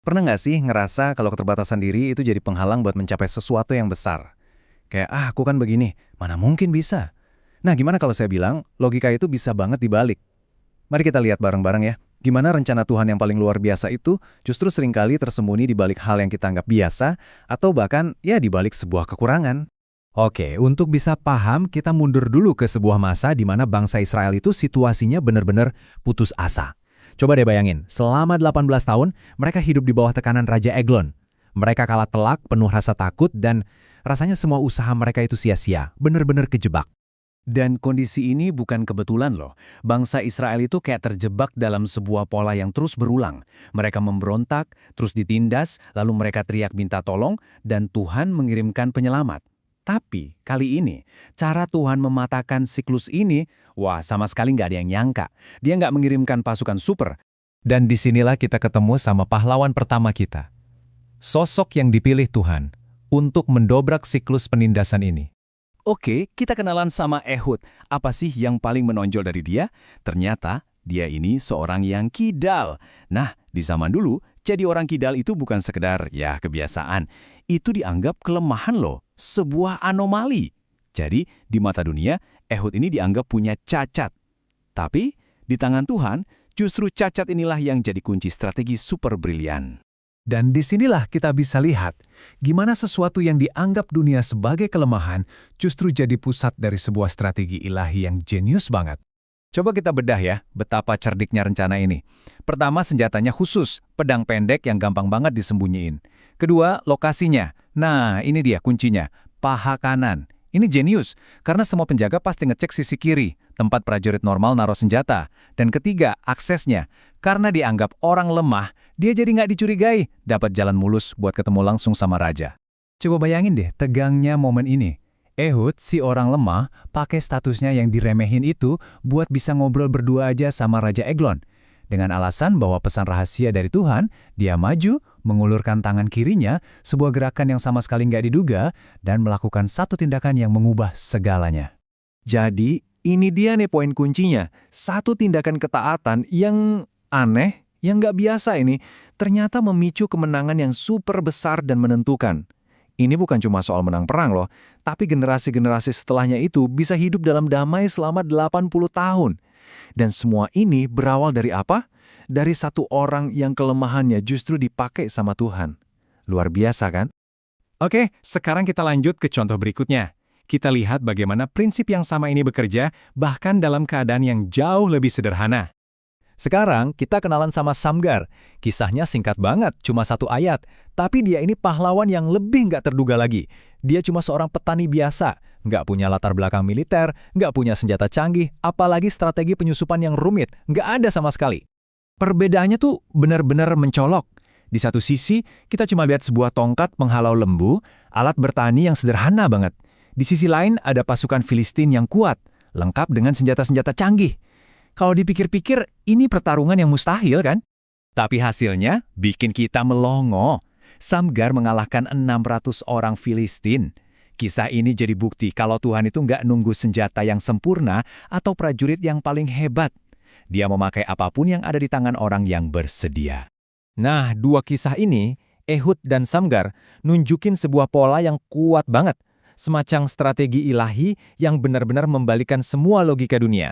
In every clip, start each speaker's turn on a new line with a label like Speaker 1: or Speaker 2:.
Speaker 1: Pernah nggak sih ngerasa kalau keterbatasan diri itu jadi penghalang buat mencapai sesuatu yang besar? Kayak, aku kan begini, mana mungkin bisa? Nah, gimana kalau saya bilang, logika itu bisa banget dibalik? Mari kita lihat bareng-bareng ya. Gimana rencana Tuhan yang paling luar biasa itu justru seringkali tersembunyi di balik hal yang kita anggap biasa, atau bahkan ya di balik sebuah kekurangan.
Speaker 2: Oke, untuk bisa paham, kita mundur dulu ke sebuah masa di mana bangsa Israel itu situasinya benar-benar putus asa. Coba deh bayangin, selama 18 tahun, mereka hidup di bawah tekanan Raja Eglon. Mereka kalah telak, penuh rasa takut, dan rasanya semua usaha mereka itu sia-sia, benar-benar kejebak.
Speaker 1: Dan kondisi ini bukan kebetulan loh. Bangsa Israel itu kayak terjebak dalam sebuah pola yang terus berulang. Mereka memberontak, terus ditindas, lalu mereka teriak minta tolong, dan Tuhan mengirimkan penyelamat. Tapi kali ini, cara Tuhan mematahkan siklus ini, wah sama sekali nggak ada yang nyangka. Dia nggak mengirimkan pasukan super.
Speaker 2: Dan disinilah kita ketemu sama pahlawan pertama kita. Sosok yang dipilih Tuhan untuk mendobrak siklus penindasan ini.
Speaker 1: Oke, kita kenalan sama Ehud. Apa sih yang paling menonjol dari dia? Ternyata dia ini seorang yang kidal. Nah, di zaman dulu, jadi orang kidal itu bukan sekedar ya kebiasaan. Itu dianggap kelemahan loh, sebuah anomali. Jadi, di mata dunia, Ehud ini dianggap punya cacat. Tapi, di tangan Tuhan, justru cacat inilah yang jadi kunci strategi super brilian.
Speaker 2: Dan disinilah kita bisa lihat gimana sesuatu yang dianggap dunia sebagai kelemahan justru jadi pusat dari sebuah strategi ilahi yang jenius banget.
Speaker 1: Coba kita bedah ya, betapa cerdiknya rencana ini. Pertama, senjatanya khusus, pedang pendek yang gampang banget disembunyiin. Kedua, lokasinya. Nah, ini dia kuncinya, paha kanan. Ini jenius, karena semua penjaga pasti ngecek sisi kiri, tempat prajurit normal naruh senjata. Dan ketiga, aksesnya. Karena dianggap orang lemah, dia jadi nggak dicurigai, dapat jalan mulus buat ketemu langsung sama raja.
Speaker 2: Coba bayangin deh tegangnya momen ini. Ehud, si orang lemah, pakai statusnya yang diremehin itu buat bisa ngobrol berdua aja sama Raja Eglon. Dengan alasan bahwa pesan rahasia dari Tuhan, dia maju, mengulurkan tangan kirinya, sebuah gerakan yang sama sekali nggak diduga, dan melakukan satu tindakan yang mengubah segalanya.
Speaker 1: Jadi, ini dia nih poin kuncinya. Satu tindakan ketaatan yang aneh, yang nggak biasa ini, ternyata memicu kemenangan yang super besar dan menentukan. Ini bukan cuma soal menang perang loh, tapi generasi-generasi setelahnya itu bisa hidup dalam damai selama 80 tahun. Dan semua ini berawal dari apa? Dari satu orang yang kelemahannya justru dipakai sama Tuhan. Luar biasa kan?
Speaker 2: Oke, sekarang kita lanjut ke contoh berikutnya. Kita lihat bagaimana prinsip yang sama ini bekerja, bahkan dalam keadaan yang jauh lebih sederhana. Sekarang kita kenalan sama Samgar. Kisahnya singkat banget, cuma satu ayat. Tapi dia ini pahlawan yang lebih nggak terduga lagi. Dia cuma seorang petani biasa, nggak punya latar belakang militer, nggak punya senjata canggih, apalagi strategi penyusupan yang rumit, nggak ada sama sekali. Perbedaannya tuh benar-benar mencolok. Di satu sisi, kita cuma lihat sebuah tongkat penghalau lembu, alat bertani yang sederhana banget. Di sisi lain ada pasukan Filistin yang kuat, lengkap dengan senjata-senjata canggih. Kalau dipikir-pikir, ini pertarungan yang mustahil kan? Tapi hasilnya bikin kita melongo. Samgar mengalahkan 600 orang Filistin. Kisah ini jadi bukti kalau Tuhan itu nggak nunggu senjata yang sempurna atau prajurit yang paling hebat. Dia memakai apapun yang ada di tangan orang yang bersedia. Nah, dua kisah ini, Ehud dan Samgar, nunjukin sebuah pola yang kuat banget. Semacam strategi ilahi yang benar-benar membalikan semua logika dunia.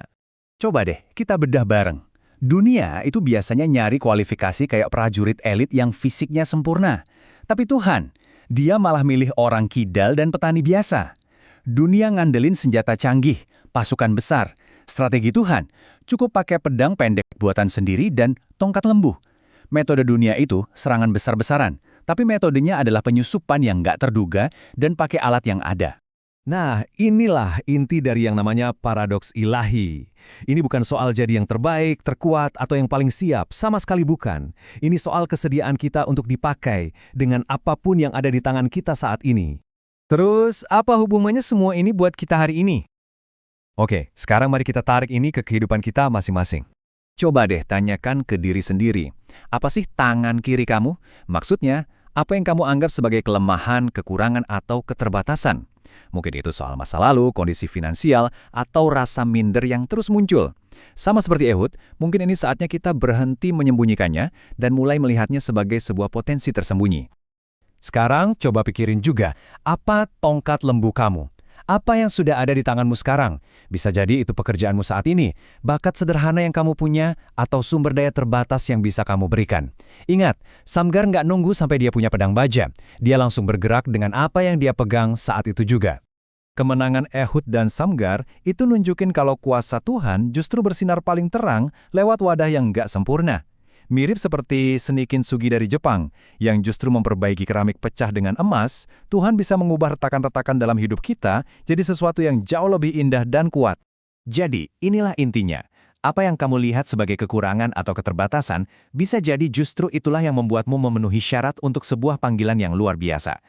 Speaker 1: Coba deh, kita bedah bareng. Dunia itu biasanya nyari kualifikasi kayak prajurit elit yang fisiknya sempurna. Tapi Tuhan, dia malah milih orang kidal dan petani biasa. Dunia ngandelin senjata canggih, pasukan besar. Strategi Tuhan, cukup pakai pedang pendek buatan sendiri dan tongkat lembu. Metode dunia itu serangan besar-besaran, tapi metodenya adalah penyusupan yang nggak terduga dan pakai alat yang ada.
Speaker 2: Nah, inilah inti dari yang namanya paradoks ilahi. Ini bukan soal jadi yang terbaik, terkuat, atau yang paling siap. Sama sekali bukan. Ini soal kesediaan kita untuk dipakai dengan apapun yang ada di tangan kita saat ini. Terus, apa hubungannya semua ini buat kita hari ini? Oke, sekarang mari kita tarik ini ke kehidupan kita masing-masing.
Speaker 1: Coba deh tanyakan ke diri sendiri. Apa sih tangan kiri kamu? Maksudnya, apa yang kamu anggap sebagai kelemahan, kekurangan, atau keterbatasan? Mungkin itu soal masa lalu, kondisi finansial, atau rasa minder yang terus muncul. Sama seperti Ehud, mungkin ini saatnya kita berhenti menyembunyikannya dan mulai melihatnya sebagai sebuah potensi tersembunyi.
Speaker 2: Sekarang coba pikirin juga, apa tongkat lembu kamu? Apa yang sudah ada di tanganmu sekarang? Bisa jadi itu pekerjaanmu saat ini, bakat sederhana yang kamu punya, atau sumber daya terbatas yang bisa kamu berikan. Ingat, Samgar nggak nunggu sampai dia punya pedang baja. Dia langsung bergerak dengan apa yang dia pegang saat itu juga. Kemenangan Ehud dan Samgar itu nunjukin kalau kuasa Tuhan justru bersinar paling terang lewat wadah yang nggak sempurna. Mirip seperti seni kintsugi dari Jepang, yang justru memperbaiki keramik pecah dengan emas, Tuhan bisa mengubah retakan-retakan dalam hidup kita jadi sesuatu yang jauh lebih indah dan kuat. Jadi, inilah intinya. Apa yang kamu lihat sebagai kekurangan atau keterbatasan, bisa jadi justru itulah yang membuatmu memenuhi syarat untuk sebuah panggilan yang luar biasa.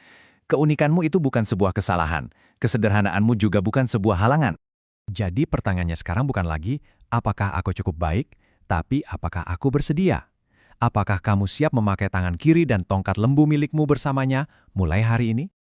Speaker 2: Keunikanmu itu bukan sebuah kesalahan, kesederhanaanmu juga bukan sebuah halangan. Jadi pertanyaannya sekarang bukan lagi, apakah aku cukup baik, tapi apakah aku bersedia? Apakah kamu siap memakai tangan kiri dan tongkat lembu milikmu bersamanya mulai hari ini?